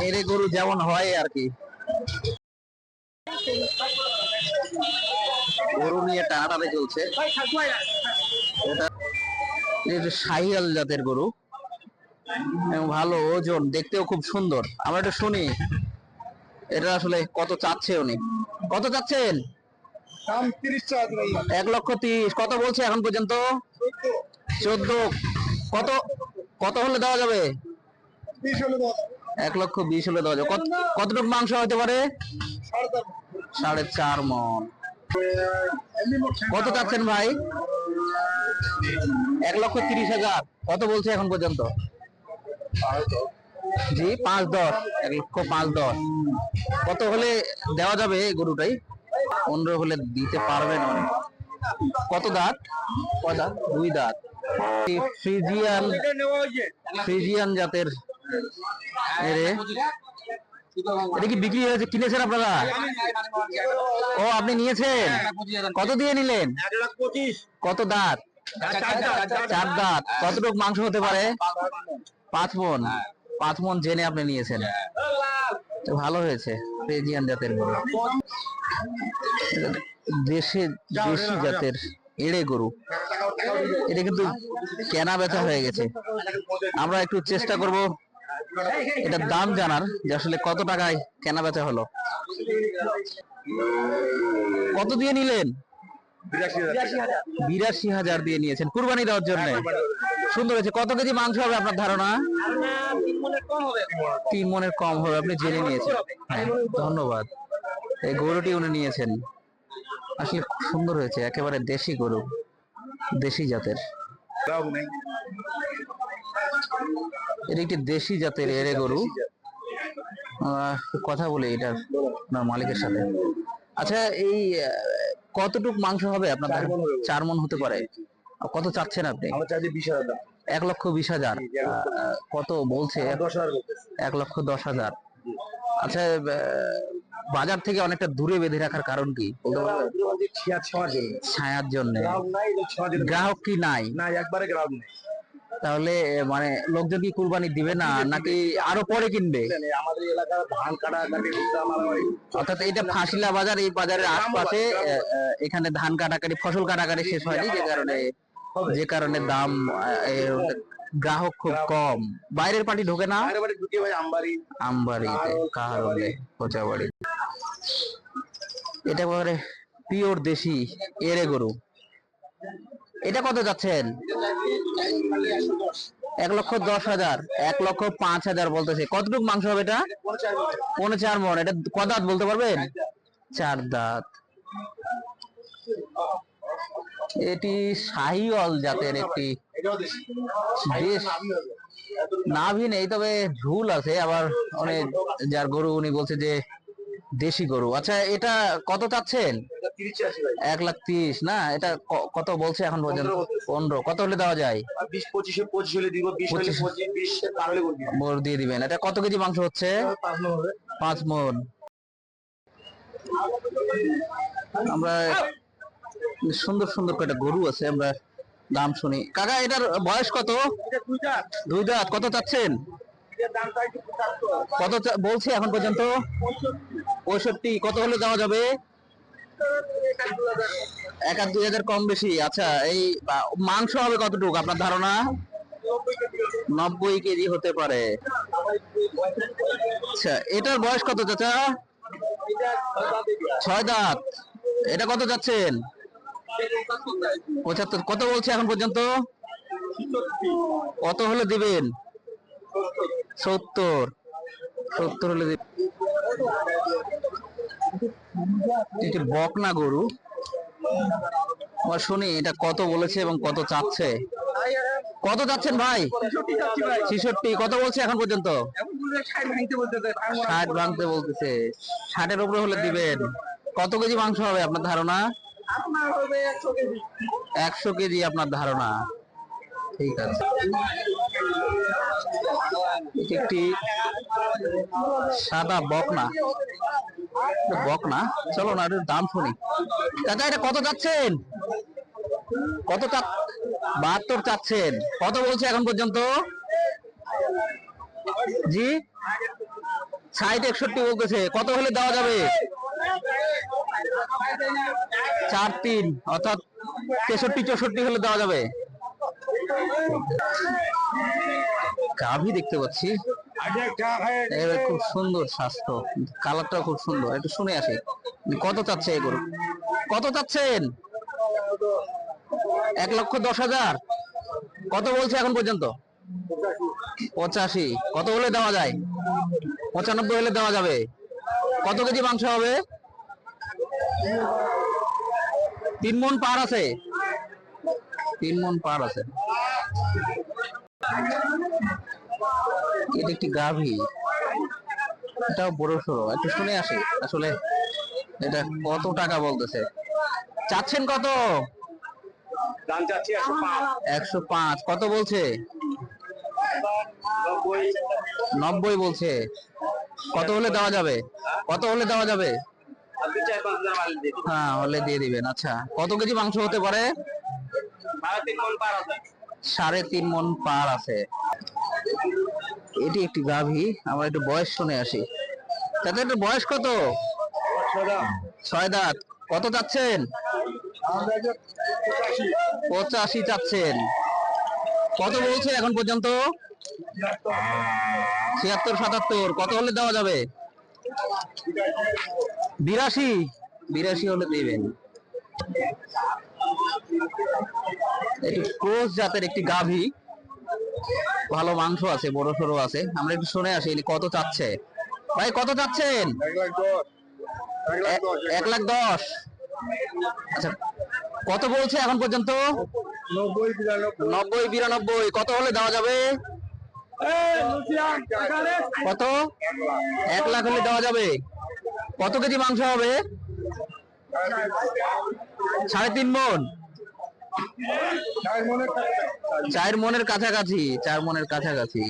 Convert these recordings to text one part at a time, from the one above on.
এরে গরু যেমন হয় আর কি, গরু নিয়ে টানাটানি চলছে। এটা শাহিয়াল জাতের গরু এবং ভালো ওজন, দেখতেও খুব সুন্দর। আমরা একটু শুনি এটা আসলে কত চাচ্ছে উনি, কত চাচ্ছেন? 1,30,000। কত বলছে এখন পর্যন্ত? 14। কত কত হলে দেওয়া যাবে? 1,20,000 হলে দেওয়া যাবে। কতটুকু মাংস হতে পারে? 4.5 মন। কত চাচ্ছেন ভাই? 1,30,000। কত বলছে এখন পর্যন্ত? জি 5,10। 1,05,10। কত হলে দেওয়া যাবে গরুটাই? 15 হলে দিতে পারবেন অনেক। কত দাঁত? কয় দাঁত? 2 দাঁত। ফ্রিজিয়ান ফ্রিজিয়ান জাতের এরে। এটা কি বিক্রি হয়েছে, কিনেছেন আপনারা? ও আপনি নিয়েছেন, কত দিয়ে নিলেন? 1,25,000। কত দাঁত? 4 দাঁত। কতটুকু মাংস হতে পারে? 5 মন। 5 মন জেনে আপনি নিয়েছেন, ভালো হয়েছে। ফ্রিজিয়ান জাতের গরু, দেশি জাতের এড়ে গরু। এটা কিন্তু কেনা বেচা হয়ে গেছে। আমরা একটু চেষ্টা করব এটার দাম জানার, যে আসলে কত টাকায় কেনা বেচা হলো। কত দিয়ে নিলেন? 82,000 দিয়ে নিয়েছেন কুরবানি দেওয়ার জন্য। সুন্দর হয়েছে। কত কেজি মাংস হবে আপনার ধারণা? 3 মনের কম হবে, আপনি জেনে নিয়েছেন। হ্যাঁ, ধন্যবাদ। এই গরুটি উনি নিয়েছেন, আসলে খুব সুন্দর হয়েছে। একেবারে দেশি গরু, দেশি জাতের। এটা একটি দেশি জাতের এড়ে গরু। কথা বলি এটার মালিকের সাথে। আচ্ছা, এই কতটুক মাংস হবে আপনার? 4 মন হতে পারে। কত চাচ্ছেন আপনি? 1,20,000। কত বলছে? 1,10,000। আচ্ছা, বাজার থেকে অনেকটা দূরে বেঁধে রাখার কারণ কি? ছায়ার জন্য। গ্রাহক কি নাই? একবারে গ্রাহক নেই। তাহলে মানে লোকজন কি কুরবানি দিবে না, নাকি আরো পরে কিনবে? আমাদের এলাকার ধান কাটাকাটি, অর্থাৎ এটা ফাঁসিলা বাজার, এই বাজারের আশপাশে এখানে ধান কাটাকাটি, ফসল কাটাকাটি শেষ হয়নি, যে কারণে দাম, গ্রাহক খুব কম। বাইরের পার্টি ঢোকে না। আমবাড়িতে, কাহারোলে, কোচাবাড়ি। এটা একেবারে পিওর দেশি এড়ে গরু। এটা কত যাচ্ছেন? 1,10,000। 1,05,000 বলতেছে। কতটুকু মাংস হবে এটা? 4.5 মন। এটা কত দাঁত বলতে পারবেন? 4 দাঁত। এটি শাহিওয়াল জাতের একটি দেশ। নাভি নেই, তবে ঝুল আছে। আবার অনেক যার গরু উনি বলছে যে দেশি গরু। আচ্ছা, এটা কত চাচ্ছেন? 1,30,000 না? এটা কত বলছে এখন পর্যন্ত? 15। কত হলে দেওয়া যায়? 20-25 হলে দিব। 20 দিয়ে দিবেন। এটা কত কেজি মাংস হচ্ছে? 5 মন। আমরা সুন্দর সুন্দর কয়টা গরু আছে, আমরা দাম শুনি। কাকা, এটার বয়স কত? 2 দাঁত। কত চাচ্ছেন? কত বলছে এখন পর্যন্ত? 65। কত হলে দেওয়া যাবে? 1,000-2,000 কম বেশি। আচ্ছা, এই মাংস হবে কতটুকু আপনার ধারণা? 90 কেজি হতে পারে। আচ্ছা, এটার বয়স কত চাচা? 6 দাঁত। এটা কত যাচ্ছেন? 75। কত বলছে এখন পর্যন্ত? কত হলে দিবেন? 70। 70 হলে দিবেন। বকনা গরু, আমরা শুনি এটা কত বলেছে এবং কত চাচ্ছে। কত চাচ্ছেন ভাই? 66। কত বলছে এখন পর্যন্ত? 60 ভাঙতে বলতেছে। 60-এর উপরে হলে দিবেন। কত কেজি মাংস হবে আপনার ধারণা? 100 কেজি আপনার ধারণা। ঠিক আছে। একটি সাদা বকনা। বকনা, চলো না একটু দাম শুনি। চাচা, এটা কত চাচ্ছেন? কত 72 চাচ্ছেন। কত বলছে এখন পর্যন্ত? জি 60-61 বলতেছে, কত হলে দেওয়া যাবে? 4-3 অর্থাৎ 63-64 হলে দেওয়া যাবে। গাভী দেখতে পাচ্ছি, খুব সুন্দর স্বাস্থ্য, কালারটা খুব সুন্দর। একটু শুনে আসি, কত চাচ্ছে এই গরু? কত চাচ্ছেন? 1,10,000। কত বলছে এখন পর্যন্ত? 85। কত হলে দেওয়া যায়? 95 হলে দেওয়া যাবে। কত কেজি মাংস হবে? 3 মণ পার আছে। 3 মণ পার আছে। এটা একটি গাভী, এটাও বড় সড়ো। একটু শুনে আসি আসলে এটা কত টাকা বলতেছে। চাচ্ছেন কত? 105। কত বলছে? 90 বলছে। কত হলে দেওয়া যাবে? কত হলে দেওয়া যাবে? হ্যাঁ, হলে দিয়ে দিবেন। আচ্ছা, কত কেজি মাংস হতে পারে? 3.5 মণ পার আছে। এটি একটি গাভী। আমরা একটু বয়স শুনে আসি। তাদের বয়স কত? 6 দাঁত। কত চাচ্ছেন? 85 চাচ্ছেন। কত বলছে এখন পর্যন্ত? 76-77। কত হলে দেওয়া যাবে? 82 হলে দিবেন। একটু ক্রস জাতের একটি গাভী, ভালো মাংস আছে, বড় সড়ো আছে। আমরা একটু শুনে আসি কত চাচ্ছে। ভাই কত চাচ্ছেন? 1,10,000। আচ্ছা, কত বলছে এখন পর্যন্ত? 90-92। কত হলে দেওয়া যাবে? কত? 1 লাখ হলে দেওয়া যাবে। কত কেজি মাংস হবে? 3.5 মণ। 4 মণের কাছাকাছি। 4 মণের কাছাকাছি।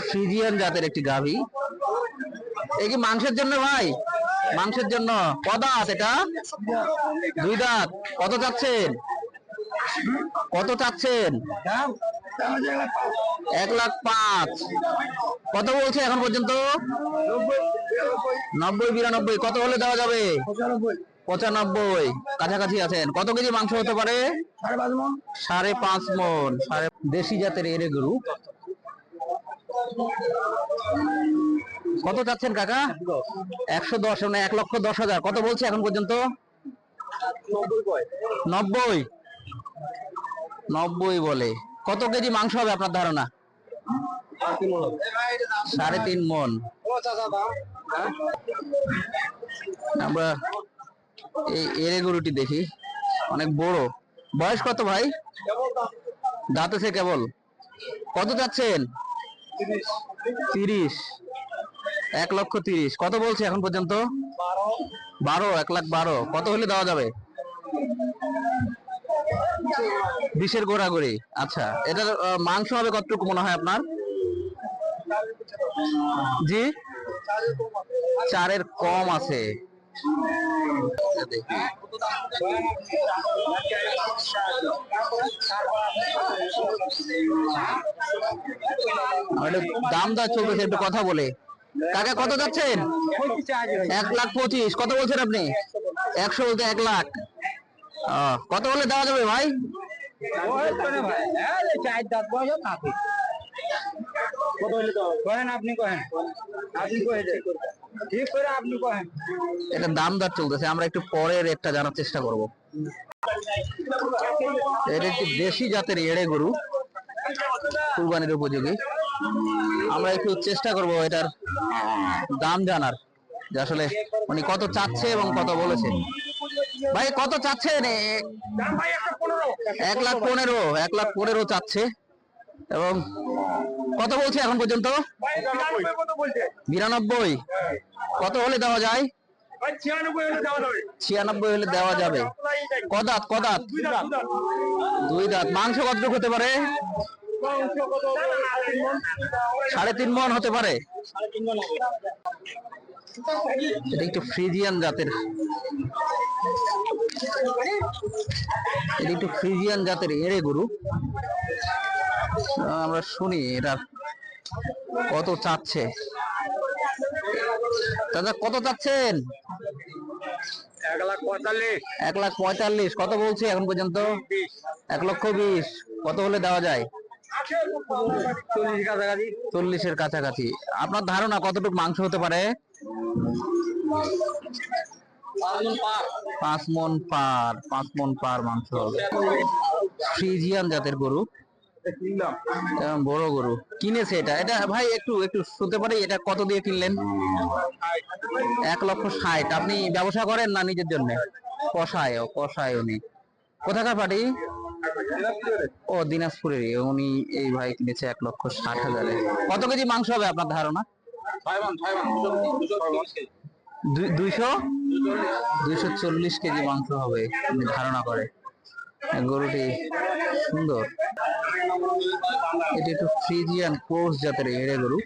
ফ্রিজিয়ান জাতের একটি গাভী। এই কি মাংসের জন্য ভাই? মাংসের জন্য। কত দাঁত এটা? 2 দাঁত। কত চাচ্ছেন? কত চাচ্ছেন? 1,05,000। কত বলছে এখন পর্যন্ত? 90-92। কত হলে দেওয়া যাবে? 95। কাছাকাছি আছেন। কত কেজি মাংস হতে পারে? 5.5 মণ। দেশি জাতের এরে গরু। কত চাচ্ছেন কাকা? 110, মানে 1,10,000। কত বলছে এখন পর্যন্ত? 90 বলে। কত কেজি মাংস হবে আপনার ধারণা? 3.5 মণ। আমরা এই এরে গরুটি দেখি, অনেক বড়। বয়স কত ভাই? দাঁত আছে কেবল। কত চাচ্ছেন? 30। 1,30,000। কত বলছে এখন পর্যন্ত? 12। 1,12,000। কত হলে দেওয়া যাবে? 20-এর গোড়াগড়ি। আচ্ছা, এটার মাংস হবে কতটুকু মনে হয় আপনার? জি 4-এর কম আছে। দাম দর চলতেছে, একটু কথা বলে। কাকা কত যাচ্ছেন? 1,25,000। কত বলছেন আপনি? 100 বলতে 1 লাখ। কত হলে দেওয়া যাবে ভাই? এটা দাম দর চলতেছে, আমরা একটু পরে রেটটা জানার চেষ্টা করব। এটা একটি দেশি জাতের এড়ে গরু, কুরবানির উপযোগী। আমরা একটু চেষ্টা করব এটার দাম জানার, যে আসলে উনি কত চাচ্ছে এবং কত বলেছে। ভাই কত চাচ্ছেন? 1,15,000। 1,15,000 চাচ্ছে। এবং কত বলছে এখন পর্যন্ত? 92। কত হলে দেওয়া যায়? 96 হলে দেওয়া যাবে। কদাত? 2 দাঁত। মাংস কতটুকু হতে পারে? 3.5 মণ হতে পারে। এটা একটু ফ্রিজিয়ান জাতের, এড়ে গরু। আমরা শুনি এটার কত চাচ্ছে দাদা, কত চাচ্ছেন? 1,45,000। 1,45,000। কত বলছে এখন পর্যন্ত? 1,20,000। কত হলে দেওয়া যায়? 40 কাছাকাছি। 40-এর কাছাকাছি। আপনার ধারণা কতটুকু মাংস হতে পারে? 5 মণ পার। 5 মণ পার মাংস হবে। ফ্রিজিয়ান জাতের গরু, বড় গরু কিনেছে। এটা এটা ভাই একটু একটু শুনতে পারি, এটা কত দিয়ে কিনলেন? 1,60,000। আপনি ব্যবসা করেন না নিজের জন্য? কষায় উনি। কোথাকার পার্টি? ও, দিনাজপুরেরই উনি। এই ভাই কিনেছে 1,60,000-এ। কত কেজি মাংস হবে আপনার ধারণা? 240 কেজি মাংস হবে উনি ধারণা করে। গরুটি সুন্দর। এটি একটু ফ্রিজিয়ান ক্রস জাতের এড়ে গরু।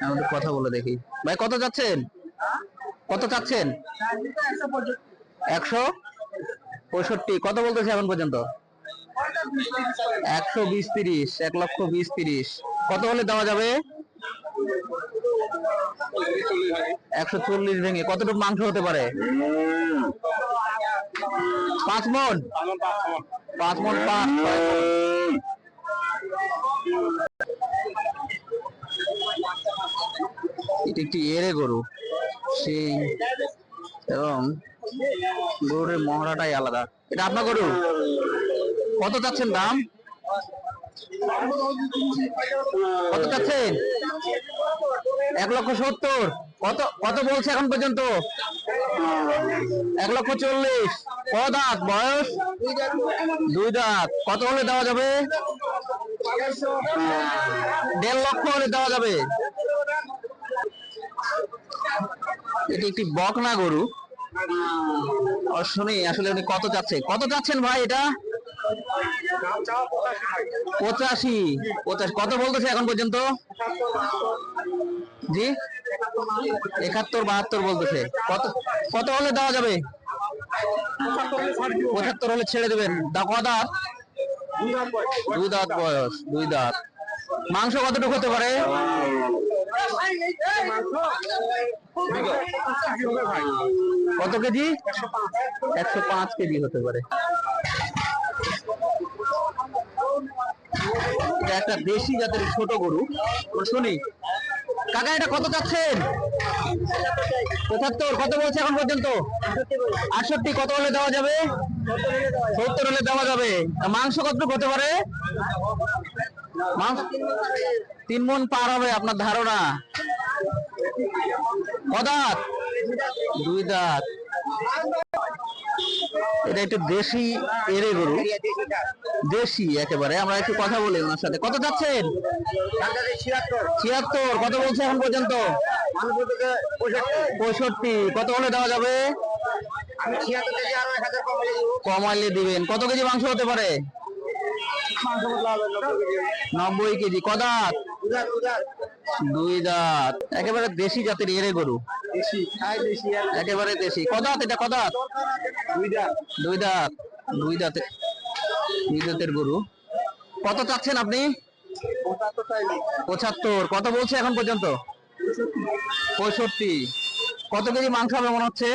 আমি কথা বলে দেখি। ভাই কত যাচ্ছেন? কত চাচ্ছেন? 165। কত বলতেছে এখন পর্যন্ত? 120-30। 1,20,30। কত হলে দেওয়া যাবে? 140 ভেঙে। কতটুকু মাংস হতে পারে? 5 মণ। 5 মণ পার। এটি একটি এড়ে গরু, সেই এবং গরুর মহড়াটাই আলাদা। এটা আপনার গরু? কত চাচ্ছেন দাম? কত চাচ্ছেন? 1,70,000। কত কত বলছে এখন পর্যন্ত? 1,40,000। ক দাঁত বয়স? 2 দাঁত। কত হলে দেওয়া যাবে? 1.5 লক্ষ হলে দেওয়া যাবে। এটি একটি বকনা গরু। শুনি আসলে উনি কত চাচ্ছে। কত চাচ্ছেন ভাই এটা? 85। কত বলতেছে এখন পর্যন্ত? জি, 71-72 বলতেছে। কত কত হলে দেওয়া যাবে? 75 হলে ছেড়ে দেবেন। ক দাঁত? 2 দাঁত বয়স। 2 দাঁত। মাংস কতটুকু হতে পারে? কত কেজি? 105 কেজি হতে পারে। এটা একটা দেশি জাতের ছোট গরু। শুনি কাকা, এটা কত চাচ্ছেন? 75। কত বলছে এখন পর্যন্ত? 68। কত হলে দেওয়া যাবে? 70 হলে দেওয়া যাবে। মাংস কতটুকু হতে পারে? 3 মণ পার হবে আপনার ধারণা? ক দাঁত? 2 দাঁত। এটা একটু দেশি এড়ে গরু, দেশি একেবারে। আমরা একটু কথা বলি ওনার সাথে। কত যাচ্ছেন? 76। কত বলছে এখন পর্যন্ত? 65। কত হলে দেওয়া যাবে? কমাইলে দিবেন। কত কেজি মাংস হতে পারে? 90 কেজি। ক দাঁত? 2 দাঁত। একেবারে দেশি জাতের এড়ে গরু, একেবারে দেশি। ক দাঁত এটা? ক দাঁত? 2 দাঁত। 2 দাঁত। 2 দাঁতের 2 দাঁতের গরু। কত চাচ্ছেন আপনি? 75। কত বলছে এখন পর্যন্ত? 65। কত কেজি মাংস হবে মনে হচ্ছে?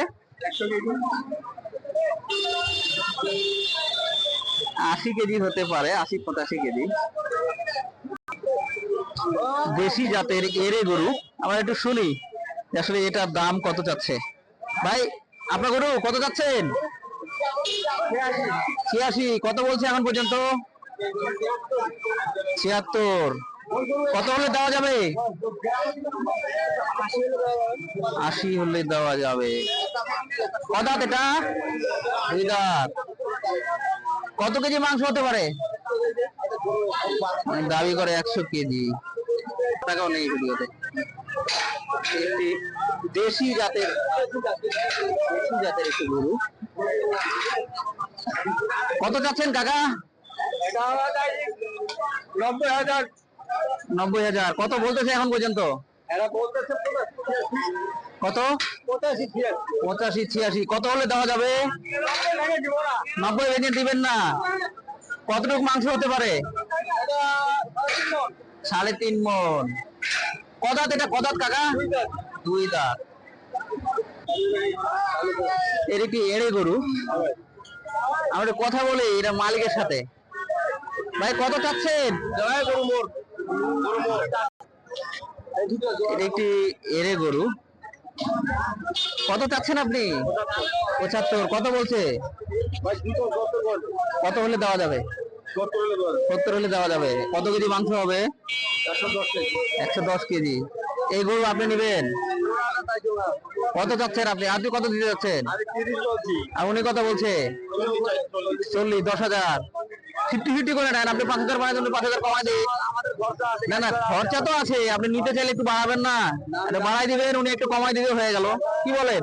80 কেজি হতে পারে। 80-85 কেজি। দেশি জাতের এড়ে গরু। আমরা একটু শুনি আসলে এটার দাম কত চাচ্ছে। ভাই আপনার গরু কত চাচ্ছেন? 86। কত বলছে এখন পর্যন্ত? 76। কত হলে দেওয়া যাবে? 80 হলে দেওয়া যাবে। ক দাঁত এটা? 2 দাঁত। কত কেজি মাংস হতে পারে? দাবি করে 100 কেজি। টাকাও নেই ভিডিওতে। একটি দেশি জাতের একটি গরু। কত চাচ্ছেন কাকা? 90,000। 90,000। কত বলতেছে এখন পর্যন্ত? কত? 85-86। কত হলে দেওয়া যাবে? 90 ভেঙে দিবেন না। কতটুকু মাংস হতে পারে? 3.5 মন। কদাত এটা, কদাত কাকা? 2 দাঁত। এর কি এড়ে গরু? আমরা কথা বলি এটা মালিকের সাথে। ভাই কত চাচ্ছেন? এটা একটি এড়ে গরু। কত চাচ্ছেন আপনি? 75। কত বলছে? কত হলে দেওয়া যাবে? 70 হলে দেওয়া যাবে। কত কেজি মাংস হবে? 110 কেজি। এই গরু আপনি নেবেন? কত চাচ্ছেন আপনি? আপনি কত দিতে যাচ্ছেন? আর উনি কত বলছে? 40। 10,000 50-50 করে নেন। আপনি 5,000 বাড়াই দেন, 5,000 কমাই দিন। না না, খরচা তো আছে, আপনি নিতে চাইলে একটু বাড়াবেন না? এটা বাড়াই দিবেন, উনি একটু কমাই দিবে, হয়ে গেল। কি বলেন?